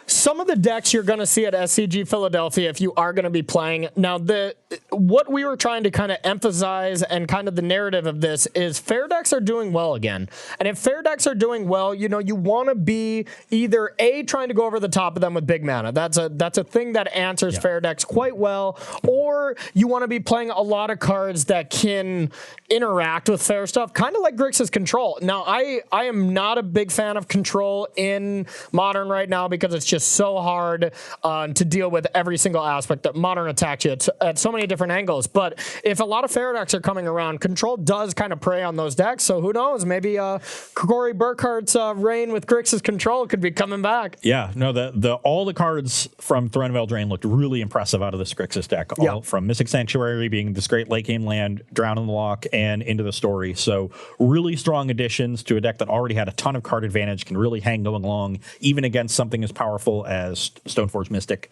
some of the decks you're going to see at SCG Philadelphia if you are going to be playing. Now, what we were trying to kind of emphasize and kind of the narrative of this is fair decks are doing well again. And if fair decks are doing well, you want to be either A, trying to go over the top of them with big mana. That's a thing that answers fair decks quite well. Or you want to be playing a lot of cards that can interact with fair stuff, kind of like Grixis Control. Now, I am not a big fan of Control in Modern right now because it's just so hard to deal with every single aspect that Modern attacks you at so many different angles. But if a lot of fair decks are coming around, Control does kind of prey on those decks. So who knows? Maybe Corey Burkhart's reign with Grixis Control could be coming back. Yeah, no, all the cards from Throne of Eldraine looked really impressive out of this Grixis deck. From Mystic Sanctuary being this great late game land, Drown in the Loch, and Into the Story. So really strong additions to a deck that already had a ton of card advantage, can really hang going along, even against something as powerful as Stoneforge Mystic.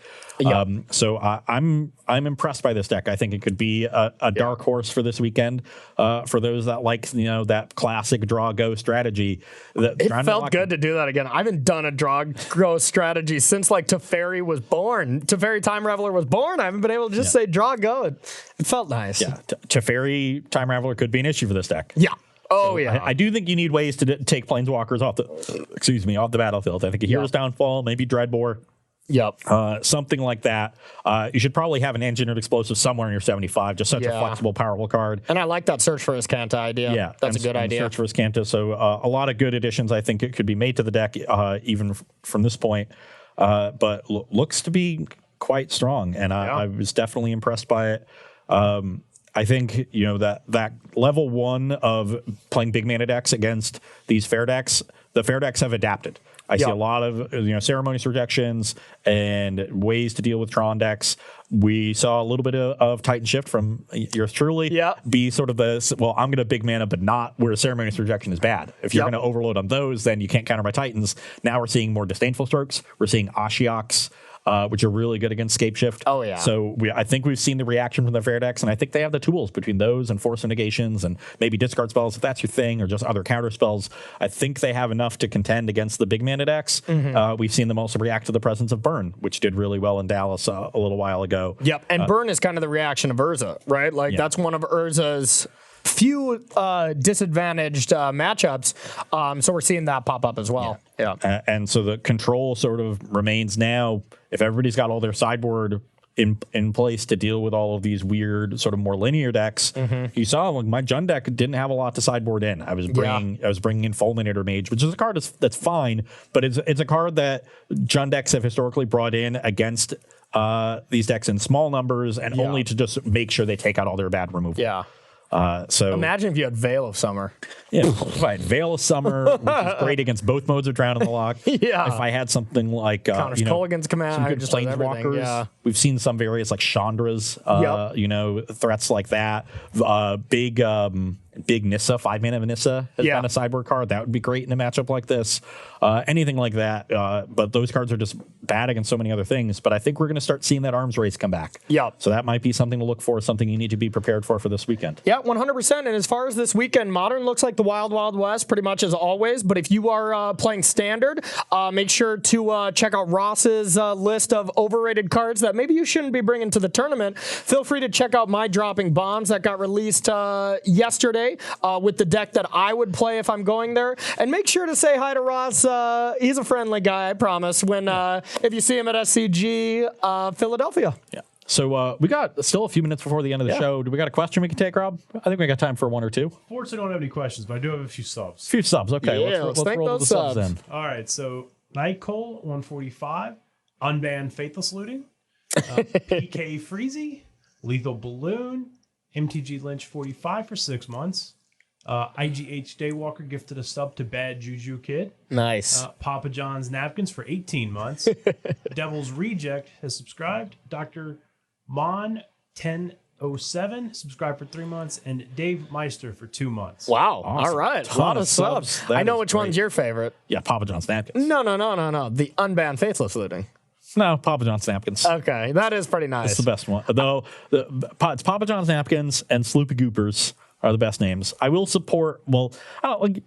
So I'm impressed by this deck. I think it could be a dark horse for this weekend. For those that like that classic draw go strategy. It felt good to do that again. I haven't done a draw go strategy since like Teferi was born. Teferi Time Raveler was born. I haven't been able to just say draw go. It felt nice. Yeah, Teferi Time Raveler could be an issue for this deck. Yeah. Oh, so yeah. I do think you need ways to take Planeswalkers off the battlefield. I think a Hero's Downfall, maybe Dreadbore. Yep. Something like that. You should probably have an Engineered Explosive somewhere in your 75. Just such a flexible, powerful card. And I like that Search for Iskanta idea. Yeah, that's a good idea. Search for Iskanta. So a lot of good additions. I think it could be made to the deck even from this point. But looks to be quite strong, and I was definitely impressed by it. I think that level 1 of playing big mana decks against these fair decks, the fair decks have adapted. I see a lot of ceremonious rejections and ways to deal with Tron decks. We saw a little bit of Titan Shift from yours truly. Be sort of the, well, I'm going to big mana, but not where ceremonious rejection is bad. If you're going to overload on those, then you can't counter my Titans. Now we're seeing more Disdainful Strokes. We're seeing Ashiok's, which are really good against Scape Shift. Oh, yeah. So I think we've seen the reaction from the fair decks, and I think they have the tools between those and Force of Negations and maybe discard spells if that's your thing, or just other counter spells. I think they have enough to contend against the big mana decks. We've seen them also react to the presence of Burn, which did really well in Dallas a little while ago. Yep, and Burn is kind of the reaction of Urza, right? Like that's one of Urza's few disadvantaged matchups. So we're seeing that pop up as well. And so the control sort of remains now. If everybody's got all their sideboard in place to deal with all of these weird sort of more linear decks. You saw like my Jund deck didn't have a lot to sideboard in. I was bringing in Fulminator Mage, which is a card that's fine, but it's a card that Jund decks have historically brought in against these decks in small numbers and only to just make sure they take out all their bad removal. Yeah. So imagine if you had Veil of Summer. Yeah, right. Veil of Summer, which is great against both modes of Drown in the Lock. Yeah. If I had something like Colligan's Command, some good planeswalkers. Yeah. We've seen some various like Chandra's, threats like that. Big Nissa, 5-mana Nissa has been a sideboard card. That would be great in a matchup like this. Anything like that. But those cards are just bad against so many other things. But I think we're going to start seeing that arms race come back. Yeah. So that might be something to look for, something you need to be prepared for this weekend. Yeah, 100%. And as far as this weekend, Modern looks like the Wild Wild West, pretty much as always. But if you are playing Standard, make sure to check out Ross's list of overrated cards that maybe you shouldn't be bringing to the tournament. Feel free to check out my Dropping Bombs that got released yesterday. With the deck that I would play if I'm going there. And make sure to say hi to Ross. He's a friendly guy, I promise, when if you see him at SCG Philadelphia. Yeah. So we got still a few minutes before the end of the show. Do we got a question we can take, Rob? I think we got time for one or two. Fortunately, I don't have any questions, but I do have a few subs. A few subs. Okay, Yeah, let's thank roll those the subs subs. then. All right, so Night Cole 145, Unbanned Faithless Looting, PK Freezy, Lethal Balloon, MTG Lynch 45 for 6 months. IGH Daywalker gifted a sub to Bad Juju Kid. Nice. Papa John's Napkins for 18 months. Devil's Reject has subscribed. Dr. Mon 1007 subscribed for 3 months. And Dave Meister for 2 months. Wow. Awesome. All right. A lot of subs. That I know is which great. one's your favorite. Yeah, Papa John's napkins. No. The Unbanned Faithless Looting. No, Papa John's napkins. Okay. That is pretty nice. It's the best one. Though it's Papa John's napkins and Sloopy Goopers are the best names. I will support. Well, I don't like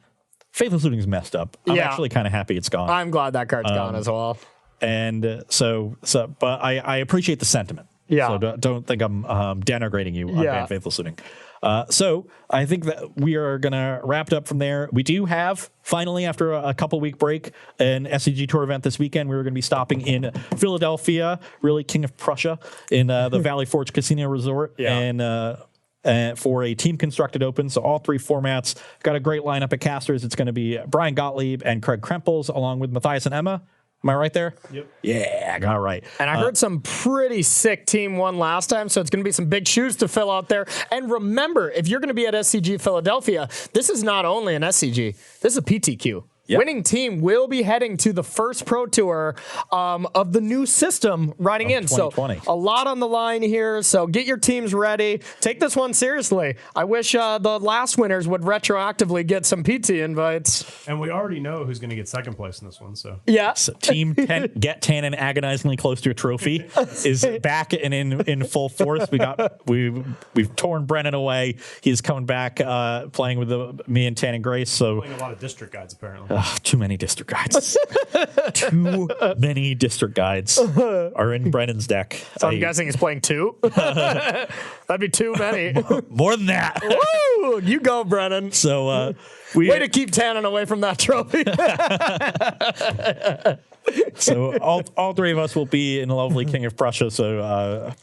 Faithless Looting is messed up. I'm actually kind of happy it's gone. I'm glad that card's gone as well. And but I appreciate the sentiment. Yeah. So don't think I'm denigrating you on Banned Faithless Looting. So I think that we are going to wrap it up from there. We do have, finally, after a couple week break, an SCG Tour event this weekend. We're going to be stopping in Philadelphia, really King of Prussia, in the Valley Forge Casino Resort. Yeah. And for a team constructed open, so all 3 formats. Got a great lineup at casters. It's going to be Brian Gottlieb and Craig Krempels, along with Matthias and Emma. Am I right there? Yep. Yeah, I got it right. And I heard some pretty sick team won last time, so it's going to be some big shoes to fill out there. And remember, if you're going to be at SCG Philadelphia, this is not only an SCG, this is a PTQ. Yep. Winning team will be heading to the first Pro Tour of the new system riding in. So a lot on the line here. So get your teams ready. Take this one seriously. I wish the last winners would retroactively get some PT invites. And we already know who's going to get second place in this one. So yeah. So team Get Tannen agonizingly close to a trophy is back and in full force. We've torn Brennan away. He's coming back playing with me and Tannen Grace. So playing a lot of district guides apparently. Too many district guides. Too many district guides are in Brennan's deck. So I'm guessing he's playing 2. That'd be too many. More than that. Woo! You go, Brennan. So way to keep Tannen away from that trophy. So all 3 of us will be in lovely King of Prussia. So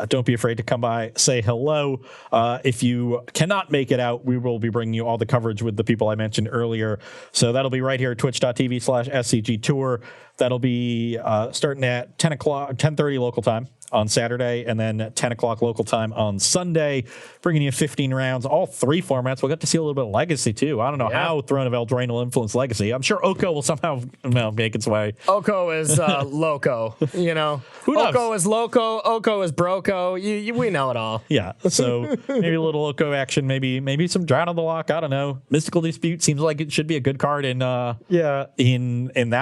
don't be afraid to come by, say hello. If you cannot make it out, we will be bringing you all the coverage with the people I mentioned earlier. So that'll be right here at twitch.tv/SCG Tour. That'll be starting at 10:30 local time on Saturday, and then at 10 o'clock local time on Sunday, bringing you 15 rounds, all 3 formats. We'll get to see a little bit of Legacy, too. I don't know how Throne of Eldraine will influence Legacy. I'm sure Oko will somehow make its way. Oko is loco, you know. Who knows? Oko is loco, Oko is broco. We know it all. Yeah, so maybe a little Oko action, maybe some Drown on the Lock. I don't know. Mystical Dispute seems like it should be a good card in that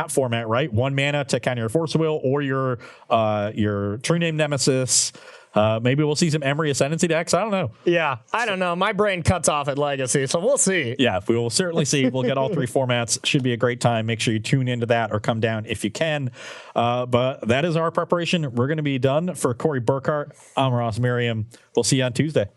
format, right? 1 mana to counter your Force of Will or your True Name Nemesis. Maybe we'll see some Emery Ascendancy decks. I don't know. Yeah, I don't know. My brain cuts off at Legacy, so we'll see. Yeah, we will certainly see. We'll get all 3 formats. Should be a great time. Make sure you tune into that or come down if you can. But that is our preparation. We're going to be done. For Corey Burkhart, I'm Ross Merriam. We'll see you on Tuesday.